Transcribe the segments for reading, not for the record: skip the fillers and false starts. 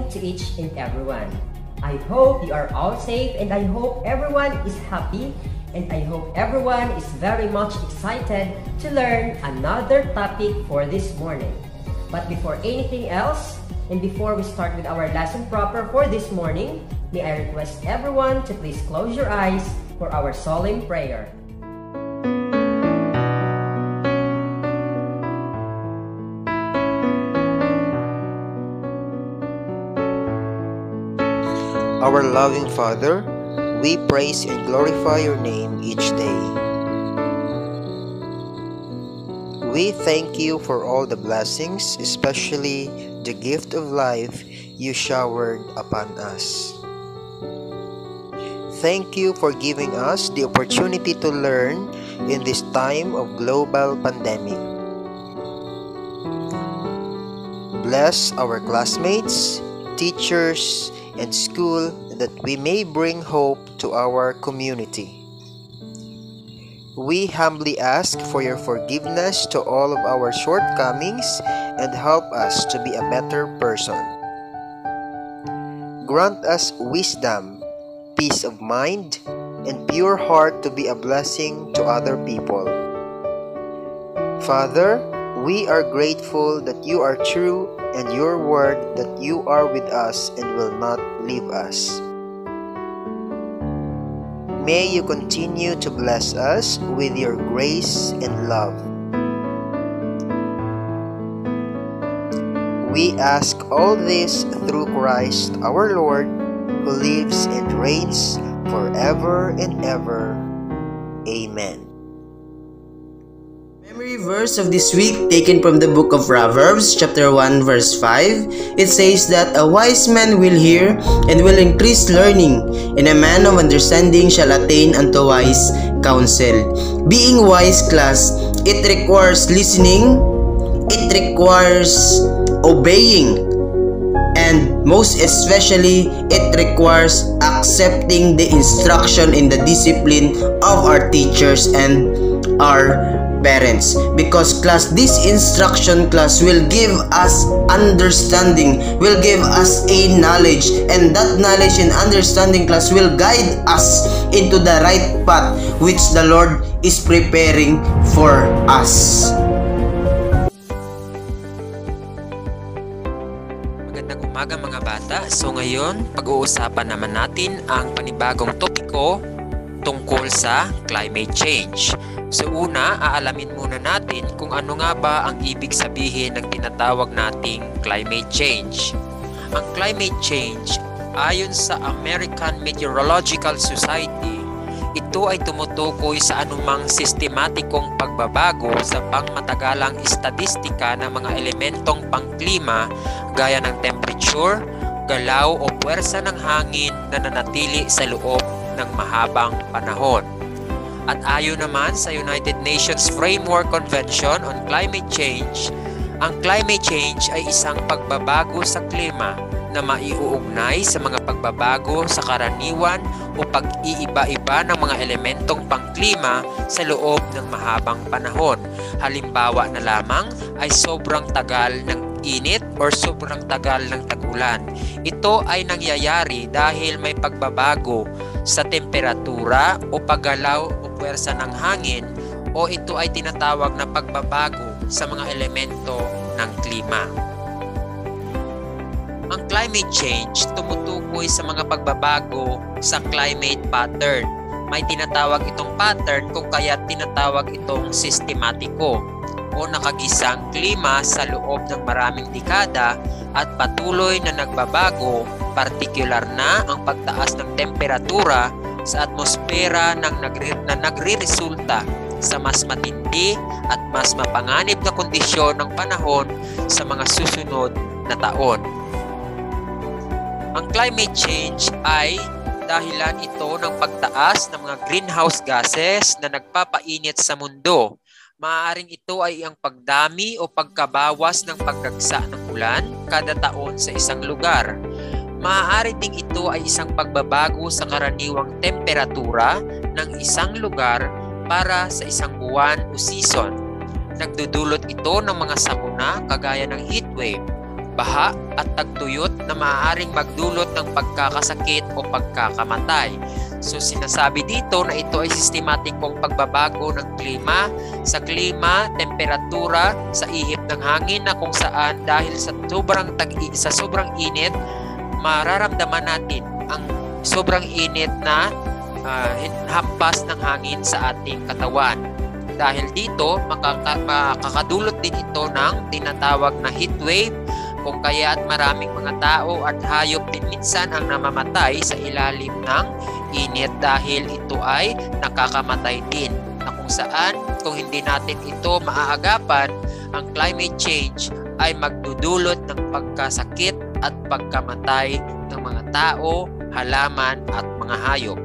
morning to each and everyone. I hope you are all safe and I hope everyone is happy and I hope everyone is very much excited to learn another topic for this morning. But before anything else, and before we start with our lesson proper for this morning, may I request everyone to please close your eyes for our solemn prayer. Our loving Father, we praise and glorify your name each day. We thank you for all the blessings, especially the gift of life you showered upon us. Thank you for giving us the opportunity to learn in this time of global pandemic. Bless our classmates, teachers, and school that we may bring hope to our community. We humbly ask for your forgiveness to all of our shortcomings and help us to be a better person. Grant us wisdom, peace of mind, and pure heart to be a blessing to other people. Father, we are grateful that you are true and your word that you are with us and will not leave us. May you continue to bless us with your grace and love. We ask all this through Christ our Lord, who lives and reigns forever and ever. Amen. Memory verse of this week taken from the book of Proverbs chapter 1 verse 5. It says that a wise man will hear and will increase learning, and a man of understanding shall attain unto wise counsel. Being wise, class, it requires listening, it requires obeying, and most especially it requires accepting the instruction in the discipline of our teachers and our parents, because class, this instruction class will give us understanding, will give us a knowledge, and that knowledge and understanding class will guide us into the right path which the Lord is preparing for us. Magandang umaga mga bata. So ngayon, pag-uusapan naman natin ang panibagong topiko tungkol sa climate change. So una, aalamin muna natin kung ano nga ba ang ibig sabihin ng tinatawag nating climate change. Ang climate change, ayon sa American Meteorological Society, ito ay tumutukoy sa anumang sistematikong pagbabago sa pangmatagalang estadistika ng mga elementong pangklima gaya ng temperature, galaw o puwersa ng hangin na nanatili sa loob ng mahabang panahon. At ayon naman sa United Nations Framework Convention on Climate Change, ang climate change ay isang pagbabago sa klima na maiuugnay sa mga pagbabago sa karaniwan o pag-iiba-iba ng mga elementong pangklima sa loob ng mahabang panahon. Halimbawa na lamang ay sobrang tagal ng init or sobrang tagal ng tag-ulan. Ito ay nangyayari dahil may pagbabago sa temperatura o paggalaw o puwersa ng hangin, o ito ay tinatawag na pagbabago sa mga elemento ng klima. Ang climate change tumutukoy sa mga pagbabago sa climate pattern. May tinatawag itong pattern kung kaya tinatawag itong sistematiko o nakagisang klima sa loob ng maraming dekada at patuloy na nagbabago, partikular na ang pagtaas ng temperatura sa atmosfera na nagre-resulta sa mas matindi at mas mapanganib na kondisyon ng panahon sa mga susunod na taon. Ang climate change ay dahilan ito ng pagtaas ng mga greenhouse gases na nagpapainit sa mundo. Maaaring ito ay ang pagdami o pagkabawas ng pagdagsa ng ulan kada taon sa isang lugar. Maaari ding ito ay isang pagbabago sa karaniwang temperatura ng isang lugar para sa isang buwan o season. Nagdudulot ito ng mga sakuna kagaya ng heatwave, baha at tagtuyot na maaaring magdulot ng pagkakasakit o pagkakamatay. So sinasabi dito na ito ay sistematikong pagbabago ng klima, temperatura, sa ihip ng hangin na kung saan dahil sa sobrang init, mararamdaman natin ang sobrang init na hampas ng hangin sa ating katawan. Dahil dito, makakadulot din ito ng tinatawag na heat wave, kung kaya't maraming mga tao at hayop din minsan ang namamatay sa ilalim ng init dahil ito ay nakakamatay din, na kung saan kung hindi natin ito maaagapan, ang climate change ay magdudulot ng pagkasakit at pagkamatay ng mga tao, halaman at mga hayop.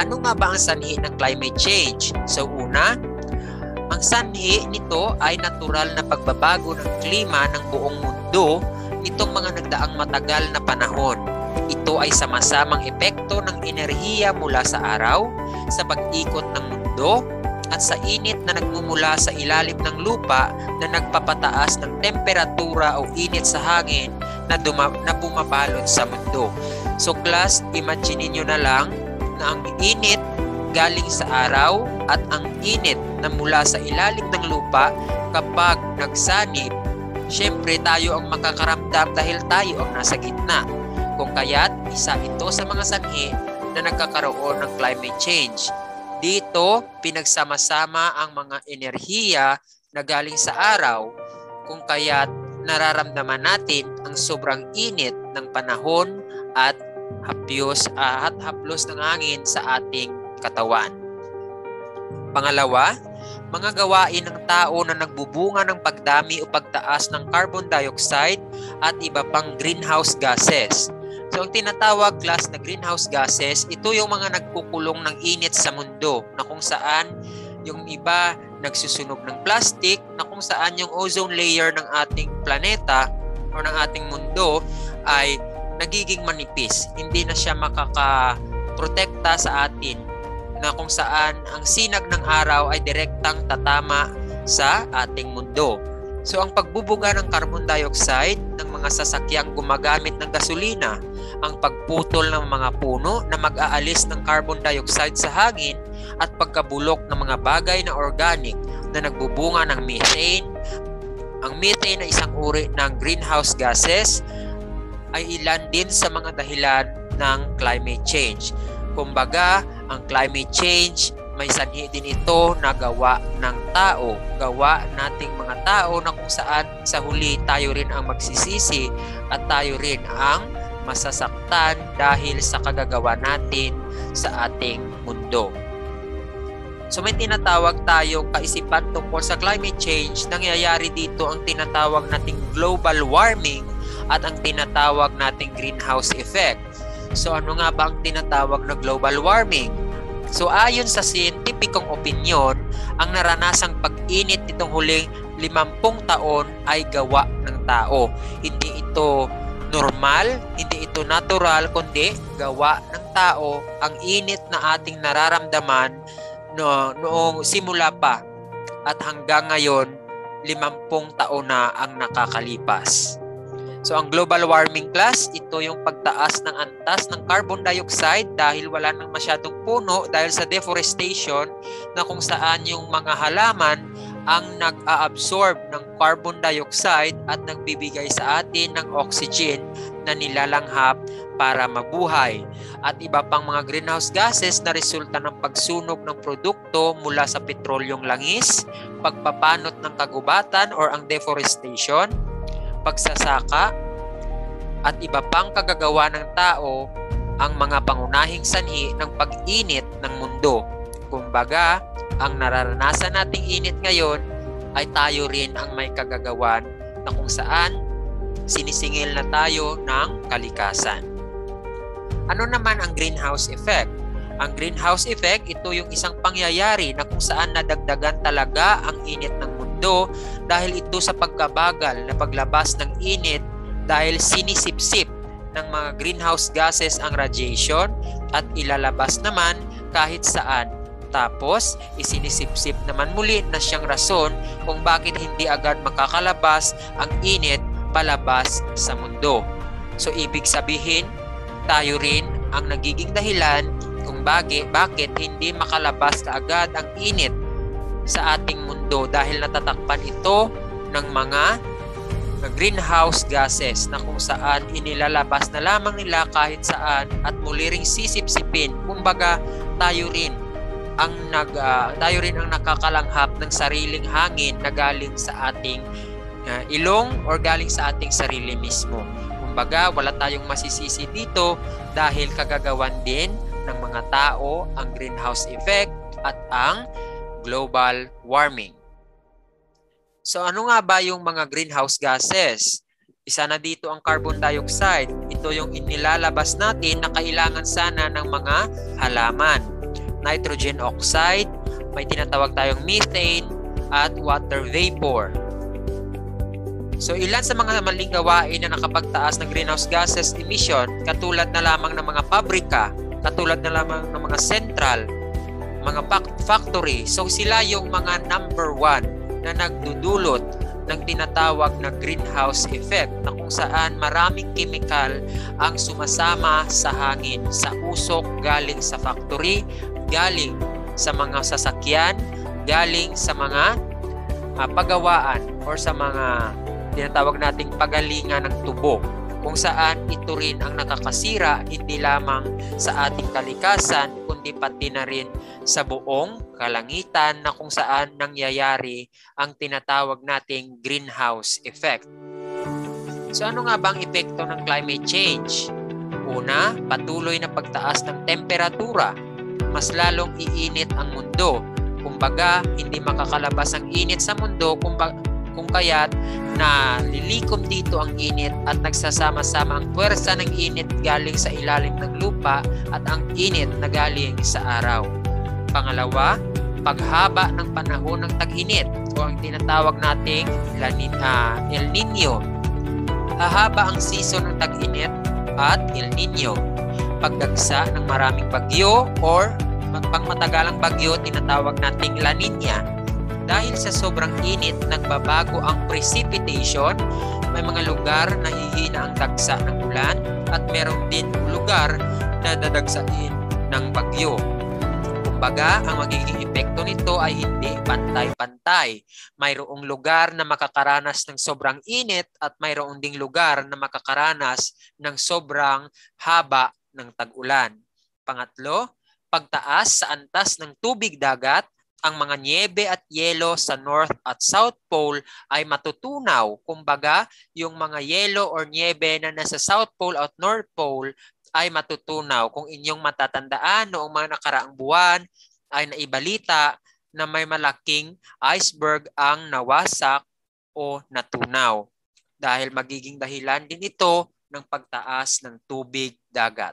Ano nga ba ang sanhi ng climate change? So una, ang sanhi nito ay natural na pagbabago ng klima ng buong mundo nitong mga nagdaang matagal na panahon. Ito ay sama-samang epekto ng enerhiya mula sa araw, sa pag-ikot ng mundo, at sa init na nagmumula sa ilalim ng lupa na nagpapataas ng temperatura o init sa hangin na bumabalot sa mundo. So class, imagine nyo na lang na ang init galing sa araw at ang init na mula sa ilalim ng lupa kapag nagsanib, syempre tayo ang makakaramdam dahil tayo ang nasa gitna. Kung kaya't isa ito sa mga sanhi na nagkakaroon ng climate change. Dito, pinagsama-sama ang mga enerhiya na galing sa araw, kung kaya't nararamdaman natin ang sobrang init ng panahon at haplos ng hangin sa ating katawan. Pangalawa, mga gawain ng tao na nagbubunga ng pagdami o pagtaas ng carbon dioxide at iba pang greenhouse gases. So ang tinatawag class na greenhouse gases, ito yung mga nagkukulong ng init sa mundo, na kung saan yung iba nagsusunog ng plastic, na kung saan yung ozone layer ng ating planeta o ng ating mundo ay nagiging manipis. Hindi na siya makakaprotekta sa atin, na kung saan ang sinag ng araw ay direktang tatama sa ating mundo. So ang pagbubuga ng carbon dioxide ng mga sasakyang gumagamit ng gasolina, ang pagputol ng mga puno na mag-aalis ng carbon dioxide sa hangin, at pagkabulok ng mga bagay na organic na nagbubunga ng methane. Ang methane na isang uri ng greenhouse gases ay ilan din sa mga dahilan ng climate change. Kumbaga, ang climate change may sanhi din ito na gawa ng tao, gawa nating mga tao, na kung saan sa huli tayo rin ang magsisisi at tayo rin ang masasaktan dahil sa kagagawa natin sa ating mundo. So may tinatawag tayong kaisipan tungkol sa climate change. Nangyayari dito ang tinatawag nating global warming at ang tinatawag nating greenhouse effect. So ano nga ba ang tinatawag na global warming? So ayon sa siyentipikong opinyon, ang naranasang pag-init nitong huling 50 taon ay gawa ng tao. Hindi ito normal, hindi ito natural, kundi gawa ng tao. Ang init na ating nararamdaman noong simula pa at hanggang ngayon, 50 taon na ang nakakalipas. So ang global warming class, ito yung pagtaas ng antas ng carbon dioxide dahil wala nang masyadong puno dahil sa deforestation, na kung saan yung mga halaman ang nag-a-absorb ng carbon dioxide at nagbibigay sa atin ng oxygen na nilalanghap para mabuhay. At iba pang mga greenhouse gases na resulta ng pagsunog ng produkto mula sa petrolyong langis, pagpapanot ng kagubatan or ang deforestation, pagsasaka, at iba pang kagagawa ng tao ang mga pangunahing sanhi ng pag-init ng mundo. Kumbaga, ang nararanasan nating init ngayon ay tayo rin ang may kagagawan, na kung saan sinisingil na tayo ng kalikasan. Ano naman ang greenhouse effect? Ang greenhouse effect, ito yung isang pangyayari na kung saan nadagdagan talaga ang init ng mundo dahil ito sa pagkabagal na paglabas ng init dahil sinisipsip ng mga greenhouse gases ang radiation at ilalabas naman kahit saan. Tapos, isinisipsip naman muli na siyang rason kung bakit hindi agad makakalabas ang init palabas sa mundo. So ibig sabihin, tayo rin ang nagiging dahilan kung bakit hindi makalabas kaagad ang init sa ating mundo dahil natatakpan ito ng mga greenhouse gases na kung saan inilalabas na lamang nila kahit saan at muli ring sisipsipin. Kumbaga, tayo rin ang nakakalanghap ng sariling hangin na galing sa ating ilong or galing sa ating sarili mismo. Kumbaga, wala tayong masisisi dito dahil kagagawan din ng mga tao ang greenhouse effect at ang global warming. So ano nga ba yung mga greenhouse gases? Isa na dito ang carbon dioxide. Ito yung inilalabas natin na kailangan sana ng mga halaman. Nitrogen oxide, may tinatawag tayong methane, at water vapor. So ilan sa mga maling gawain na nakapagtaas ng greenhouse gases emission, katulad na lamang ng mga pabrika, katulad na lamang ng mga central, mga factory. So sila yung mga number 1 na nagdudulot ng tinatawag na greenhouse effect na kung saan maraming chemical ang sumasama sa hangin, sa usok galing sa factory, galing sa mga sasakyan, galing sa mga pagawaan or sa mga tinatawag nating pagalingan ng tubo, kung saan ito rin ang nakakasira hindi lamang sa ating kalikasan kundi pati na rin sa buong kalangitan na kung saan nangyayari ang tinatawag nating greenhouse effect. So ano nga bang epekto ng climate change? Una, patuloy na pagtaas ng temperatura. Mas lalong iinit ang mundo. Kumbaga, hindi makakalabas ang init sa mundo kung kaya't na lilikom dito ang init at nagsasama-sama ang puwersa ng init galing sa ilalim ng lupa at ang init na galing sa araw. Pangalawa, paghaba ng panahon ng tag-init o ang tinatawag nating El Nino. Hahaba ang season ng tag-init at El Nino. Pagdagsa ng maraming bagyo or pangmatagalang bagyo tinatawag nating La Nina. Dahil sa sobrang init, nagbabago ang precipitation. May mga lugar na hihina ang dagsa ng ulan at meron din lugar na dadagsain ng bagyo. Kumbaga, ang magiging epekto nito ay hindi pantay-pantay. Mayroong lugar na makakaranas ng sobrang init at mayroong ding lugar na makakaranas ng sobrang haba ng tag-ulan. Pangatlo, pagtaas sa antas ng tubig dagat, ang mga niebe at yelo sa North at South Pole ay matutunaw. Kumbaga, yung mga yelo or niebe na nasa South Pole at North Pole ay matutunaw. Kung inyong matatandaan, noong mga nakaraang buwan ay naibalita na may malaking iceberg ang nawasak o natunaw. Dahil magiging dahilan din ito ng pagtaas ng tubig dagat.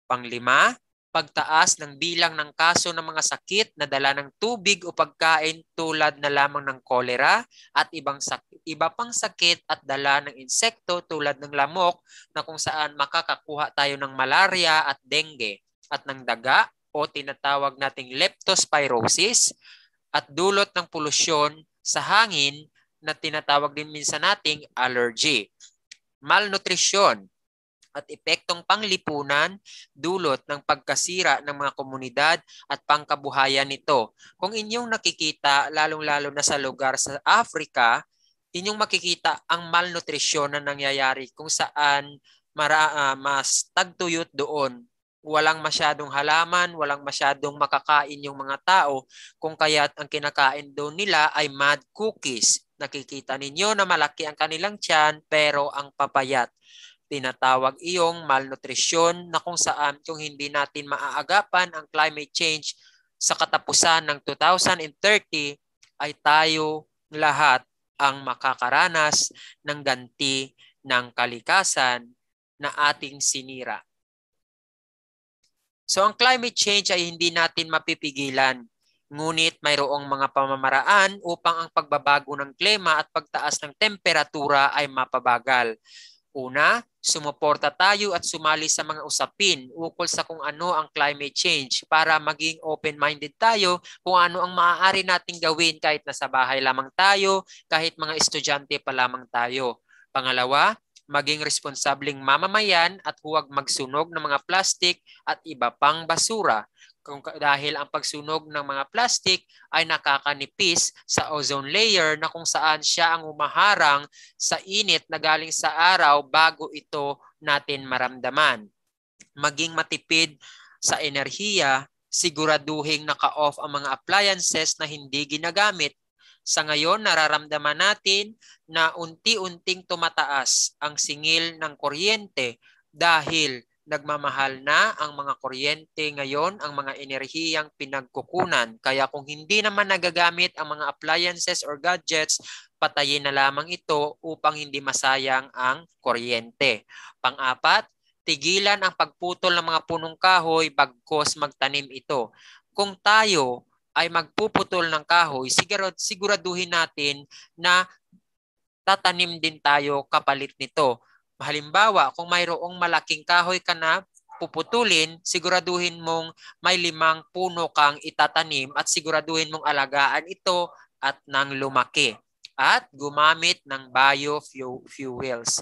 Panglima, pagtaas ng bilang ng kaso ng mga sakit na dala ng tubig o pagkain tulad na lamang ng kolera at iba pang sakit at dala ng insekto tulad ng lamok na kung saan makakakuha tayo ng malaria at dengue at ng daga o tinatawag nating leptospirosis at dulot ng polusyon sa hangin na tinatawag din minsan nating allergy. Malnutrisyon at epektong panglipunan dulot ng pagkasira ng mga komunidad at pangkabuhayan nito. Kung inyong nakikita, lalong-lalo na sa lugar sa Africa, inyong makikita ang malnutrisyon na nangyayari kung saan mas tagtuyot doon. Walang masyadong halaman, walang masyadong makakain yung mga tao, kung kaya't ang kinakain doon nila ay mud cookies. Nakikita ninyo na malaki ang kanilang tiyan pero ang papayat. Tinatawag iyong malnutrisyon na kung saan kung hindi natin maaagapan ang climate change sa katapusan ng 2030 ay tayo lahat ang makakaranas ng ganti ng kalikasan na ating sinira. So ang climate change ay hindi natin mapipigilan. Ngunit mayroong mga pamamaraan upang ang pagbabago ng klima at pagtaas ng temperatura ay mapabagal. Una, sumuporta tayo at sumali sa mga usapin ukol sa kung ano ang climate change para maging open-minded tayo kung ano ang maaari nating gawin kahit nasa bahay lamang tayo, kahit mga estudyante pa lamang tayo. Pangalawa, maging responsableng mamamayan at huwag magsunog ng mga plastik at iba pang basura. Dahil ang pagsunog ng mga plastik ay nakakanipis sa ozone layer na kung saan siya ang umaharang sa init na galing sa araw bago ito natin maramdaman. Maging matipid sa enerhiya, siguraduhin naka-off ang mga appliances na hindi ginagamit. Sa ngayon, nararamdaman natin na unti-unting tumataas ang singil ng kuryente dahil nagmamahal na ang mga kuryente ngayon, ang mga enerhiyang pinagkukunan. Kaya kung hindi naman nagagamit ang mga appliances or gadgets, patayin na lamang ito upang hindi masayang ang kuryente. Pang-apat, tigilan ang pagputol ng mga punong kahoy bagkos magtanim ito. Kung tayo ay magpuputol ng kahoy, siguraduhin natin na tatanim din tayo kapalit nito. Halimbawa, kung mayroong malaking kahoy ka na puputulin, siguraduhin mong may 5 puno kang itatanim at siguraduhin mong alagaan ito at nang lumaki. At gumamit ng fuels.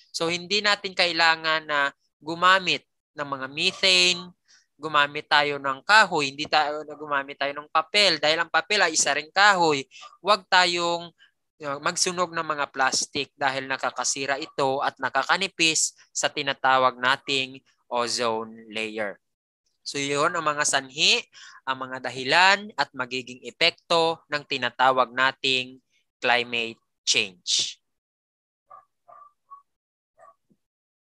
So hindi natin kailangan na gumamit ng mga methane, gumamit tayo ng kahoy, hindi tayo gumamit tayo ng papel dahil ang papel ay isa ring kahoy. Huwag tayong magsunog ng mga plastic dahil nakakasira ito at nakakanipis sa tinatawag nating ozone layer. So yun ang mga sanhi, ang mga dahilan at magiging epekto ng tinatawag nating climate change.